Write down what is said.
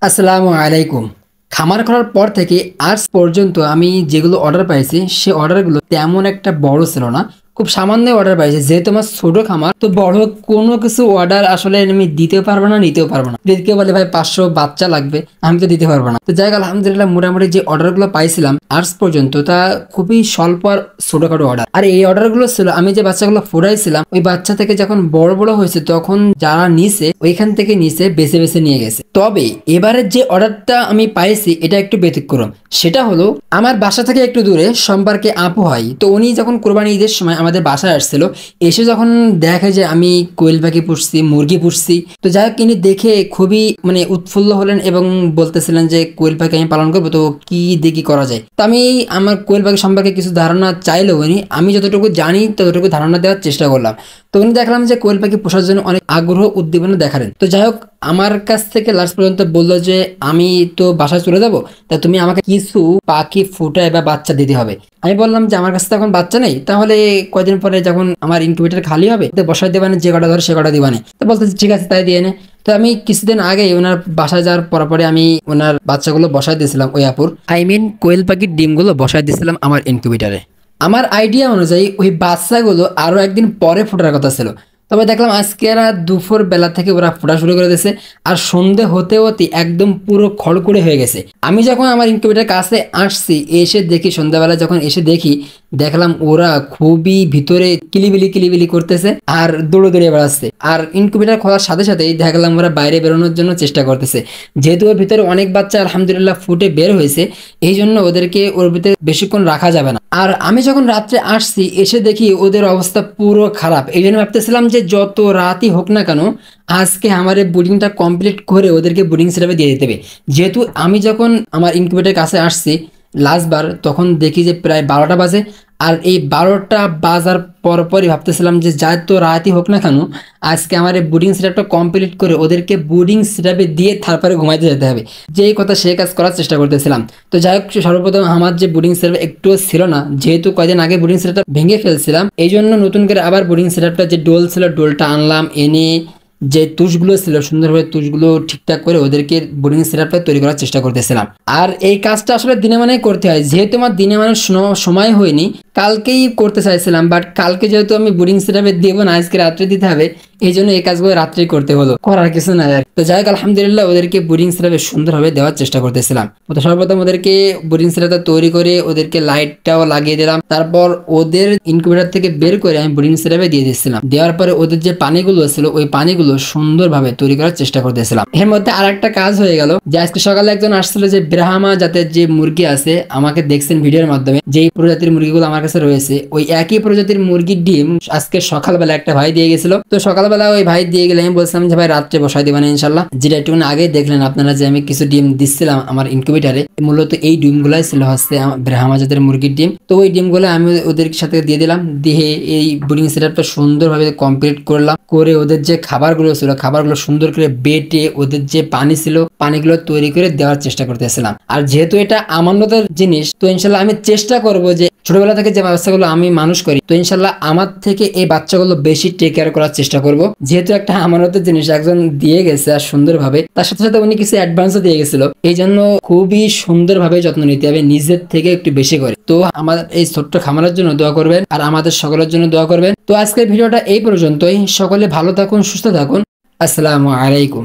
আসসালামু আলাইকুম। খামার করার পর থেকে আজ পর্যন্ত আমি যেগুলো অর্ডার পাইছি সে অর্ডারগুলো তেমন একটা বড় ছিল না, খুব সামান্য অর্ডার পাইছি। যেহেতু আমার ছোট খামার, তো বড় কোনো কিছু অর্ডার আসলে আমি দিতেও পারবো না, নিতেও পারবো না। যদি কেউ বলে ভাই 500 বাচ্চা লাগবে, আমি তো দিতে পারবো না। তো যাই হোক, আলহামদুলিল্লাহ মোটামুটি যে অর্ডারগুলো পাইছিলাম আজ পর্যন্ত তা খুবই স্বল্প আর ছোটখাটো অর্ডার। আর এই অর্ডারগুলো ছিল আমি যে বাচ্চাগুলো ফুরাইছিলাম, ওই বাচ্চা থেকে যখন বড় বড় হয়েছে তখন যারা নিছে ওইখান থেকে নিচে বেছে বেছে নিয়ে গেছে। তবে এবারের যে অর্ডারটা আমি পাইছি এটা একটু ব্যতিক্রম। সেটা হলো আমার বাসা থেকে একটু দূরে সম্পর্কে আপু হয়, তো উনি যখন কোরবানি ঈদের সময় আমাদের বাসায় আসছিল, এসে যখন দেখে যে আমি কোয়েল পাখি পুষছি, মুরগি পুষছি, তো যাই হোক ইনি দেখে খুবই উৎফুল্ল হলেন এবং বলতেছিলেন যে কোয়েল পাখি আমি পালন করবো, তো কি দেখি করা যায়। তো আমি আমার কোয়েল পাখি সম্পর্কে কিছু ধারণা চাইলেও উনি আমি যতটুকু জানি ততটুকু ধারণা দেওয়ার চেষ্টা করলাম। তো উনি দেখলাম যে কোয়েল পাখি পোষার জন্য অনেক আগ্রহ উদ্দীপনা দেখালেন। তো যাই হোক, আমার কাছ থেকে লাস্ট পর্যন্ত বললো যে আমি তো বাসায় চলে যাবো, তা তুমি আমাকে কিছু পাখি ফুটায় বা বাচ্চা দিতে হবে। আমি বললাম যে আমার কাছে তো এখন বাচ্চা নেই, তাহলে কয়দিন পরে যখন আমার ইনকিউবেটর খালি হবে তো বসায় দেবানে, যে কটা ধরে সে কটা দিবানে। তো বলতেছে ঠিক আছে তাই দিয়ে নে। তো আমি কিছুদিন আগে ওনার বাসায় যাওয়ার পরে আমি ওনার বাচ্চাগুলো বসায় দিয়েছিলাম ওই আপুর, কোয়েল পাখির ডিমগুলো বসায় দিয়েছিলাম আমার ইনকিউবেটারে। আমার আইডিয়া অনুযায়ী ওই বাচ্চাগুলো আরো একদিন পরে ফোটার কথা ছিল, তবে দেখলাম আজকে এরা দুপুর বেলা থেকে ওরা ফোটা শুরু করে দিয়েছে, আর সন্ধে হতে হতে একদম পুরো খড়কুড়ে হয়ে গেছে। আমি যখন আমার ইনকিউবেটার কাছে আসছি, এসে দেখি সন্ধ্যাবেলা যখন এসে দেখলাম ওরা খুবই ভিতরে কিলিবিলি কিলিবিলি করতেছে আর দৌড়ে বেড়াচ্ছে। আর ইনকিউবেটার খোলার সাথে সাথেই দেখলাম ওরা বাইরে বেরোনোর জন্য চেষ্টা করতেছে। যেহেতু ওর ভিতরে অনেক বাচ্চা আলহামদুলিল্লাহ ফুটে বের হয়েছে, এই জন্য ওদেরকে ওর ভিতরে বেশিক্ষণ রাখা যাবে না। আর আমি যখন রাত্রে আসছি এসে দেখি ওদের অবস্থা পুরো খারাপ। এই জন্য ভাবতেছিলাম যে যত রাতই হোক না কেন আজকে আমার এই বোর্ডিংটা কমপ্লিট করে ওদেরকে বোর্ডিং সেটআপে দিয়ে দিতে হবে। যেহেতু আমি যখন আমার ইনকিউবেটরের কাছে আসছি লাস্টবার, তখন দেখি যে প্রায় 12টা বাজে। আর এই 12টা বাজার পরপরই ভাবতেছিলাম যে যাই তো রাতই হোক না কেন আজকে আমার এই বোর্ডিং সেটআপটা কমপ্লিট করে ওদেরকে বোর্ডিং সেটআপে দিয়ে তারপরে ঘুমাইতে যেতে হবে। যেই কথা সেই কাজ করার চেষ্টা করতেছিলাম। তো যাই হোক, সর্বপ্রথম আমার যে বোর্ডিং সেটআপ একটুও ছিল না, যেহেতু কয়দিন আগে বোর্ডিং সেটআপটা ভেঙে ফেলছিলাম, এই জন্য নতুন করে আবার বোর্ডিং সেটআপটা যে ডোল ছিল ডোলটা আনলাম, এনে যে তুষগুলো ছিল সুন্দরভাবে তুষগুলো ঠিকঠাক করে ওদেরকে বোর্ডিং সেটআপটা তৈরি করার চেষ্টা করতেছিলাম। আর এই কাজটা আসলে দিনে মানে করতে হয়, যেহেতু আমার দিনে মানে সময় হয়নি, কালকেই করতে চাইছিলাম, বাট কালকে যেহেতু আমি বোর্ডিং সেটআপে দেবো না, আজকে রাত্রে দিতে হবে, এই জন্য এই কাজগুলো রাত্রেই করতে হলো, করার কিছু না। তো যাই হোক, আলহামদুলিল্লাহ ওদেরকে বোর্ডিং সেটআপে সুন্দরভাবে দেওয়ার চেষ্টা করতেছিলাম। তো সর্বপ্রথম ওদেরকে বোর্ডিং সেটআপটা তৈরি করে ওদেরকে লাইটটাও লাগিয়ে দিলাম, তারপর ওদের ইনকিউবেটর থেকে বের করে আমি বোর্ডিং সেটআপে দিয়ে দিচ্ছিলাম। দেওয়ার পরে ওদের যে পানিগুলো ছিল ওই পানিগুলো সুন্দরভাবে তৈরি করার চেষ্টা করতেছিলাম। এর মধ্যে আর একটা কাজ হয়ে গেল যে আজকে সকালে একজন আসছিল যে ব্রাহ্মা জাতের যে মুরগি আছে, আমাকে দেখছেন ভিডিওর মাধ্যমে, যেই প্রজাতির মুরগিগুলো আমার কাছে রয়েছে ওই একই প্রজাতির মুরগির ডিম আজকে সকালবেলা একটা ভাই দিয়ে গেছিল। তো সকালবেলা ওই ভাই দিয়ে গেলে আমি বলছিলাম যে ভাই রাত্রে বসাই দিবেন ইনশাল্লাহ। যেটা একটু আগে দেখলেন আপনারা যে আমি কিছু ডিম দিচ্ছিলাম আমার ইনকিউবেটারে, মূলত এই ডিমগুলাই ছিল হচ্ছে ব্রাহ্মা জাতের মুরগির ডিম। তো ওই ডিমগুলো আমি ওদের সাথে দিয়ে দিলাম, দিয়ে এই বোর্ডিং সেটআপটা সুন্দরভাবে কমপ্লিট করলাম। করে ওদের যে খাবারগুলো ছিল খাবারগুলো সুন্দর করে বেটে ওদের যে পানি ছিল পানিগুলো তৈরি করে দেওয়ার চেষ্টা করতেছিলাম। আর যেহেতু এটা আমানতের জিনিস, তো ইনশাল্লাহ আমি চেষ্টা করব যে ছোটবেলা থেকে যে বাচ্চাগুলো আমি মানুষ করি, তো ইনশাল্লাহ আমার থেকে এই বাচ্চাগুলো বেশি টেক কেয়ার করার চেষ্টা করব। যেহেতু একটা আমানতের জিনিস একজন দিয়ে গেছে আর সুন্দরভাবে, তার সাথে সাথে উনি কিছু অ্যাডভান্সও দিয়ে গেছিল, এই জন্য খুবই সুন্দরভাবে যত্ন নিতে হবে নিজের থেকে একটু বেশি করে। তো আমার এই ছোট্ট খামারের জন্য দোয়া করবেন আর আমাদের সকলের জন্য দোয়া করবেন। তো আজকের ভিডিওটা এই পর্যন্তই। সকলে ভালো থাকুন, সুস্থ থাকুন। আসসালামু আলাইকুম।